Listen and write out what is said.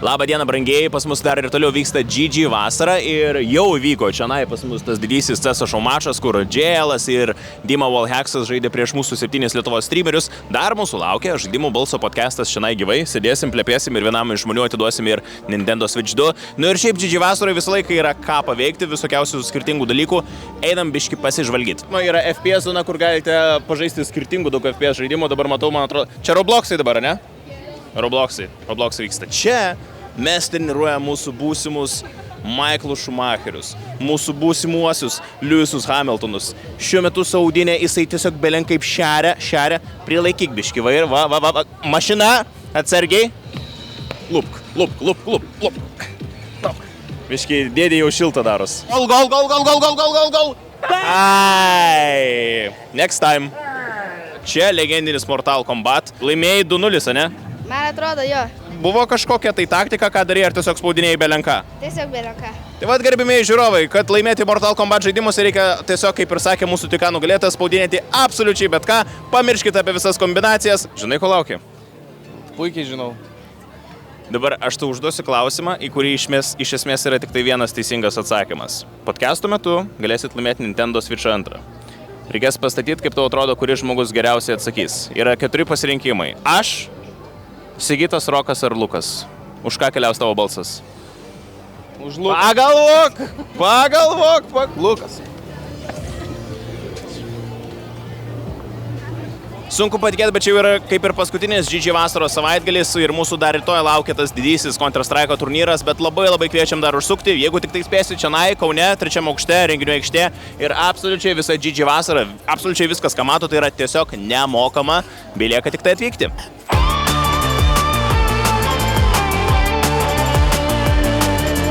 Labą dieną, brangieji, pas mus dar ir toliau vyksta GG vasara ir jau vyko čionai pas mus tas didysis CS:GO šou mačas, kur JL'as ir Dima Wallhacksas žaidė prieš mūsų 7 Lietuvos streamerius. Dar mūsų laukia Žaidimų balso podcastas čionai gyvai, sėdėsim, plėpėsim ir vienam iš žmonių atiduosim ir Nintendo Switch 2. Nu ir šiaip GG vasarai visą laiką yra ką paveikti, visokiausių skirtingų dalykų. Einam biški pasižvalgyti. Nu, yra FPS zona, kur galite pažaisti skirtingų daug FPS žaidimų. Dabar matau, man atrodo, čia Robloxai dabar, ne? Robloxai vyksta. Čia mes treniruojam mūsų būsimus Michaelus Schumacherius, mūsų būsimuosius Lewisus Hamiltonus. Šiuo metu Saudinė jisai tiesiog belen kaip šeria, prilaikyk biški vairą, va, mašina, atsargiai. Lupk. Biški, dėdė jau šiltą daros. Gol! Ai, next time. Čia legendinis Mortal Kombat. Laimėjai 2-0, ne? Man atrodo, jo. Buvo kažkokia tai taktika, ką darė, ar tiesiog spaudinėjai belenką? Tiesiog belenką. Tai vad, gerbimieji žiūrovai, kad laimėti Mortal Kombat žaidimus reikia tiesiog, kaip ir sakė mūsų tik ką nugalėtas, spaudinėti absoliučiai bet ką, pamirškite apie visas kombinacijas. Žinai, ko laukia? Puikiai žinau. Dabar aš tau užduosiu klausimą, į kurį iš esmės yra tik tai vienas teisingas atsakymas. Podcastų metu galėsit laimėti Nintendo Switch 2. Reikės pastatyti, kaip tau atrodo, kuris žmogus geriausiai atsakys. Yra 4 pasirinkimai. Aš, Sigitas, Rokas ar Lukas. Už ką keliaus tavo balsas? Už Luką. Pagalvok, Lukas. Sunku patikėti, bet čia yra kaip ir paskutinis GG vasaros savaitgalis ir mūsų dar rytoj laukia tas didysis Counter-Strike turnyras, bet labai kviečiam dar užsukti, jeigu tik tai spėsi čionai, Kaune, 3 aukšte, renginių aikštė ir absoliučiai visa GG vasara, absoliučiai viskas, ką mato, tai yra tiesiog nemokama, belieka tik tai atvykti.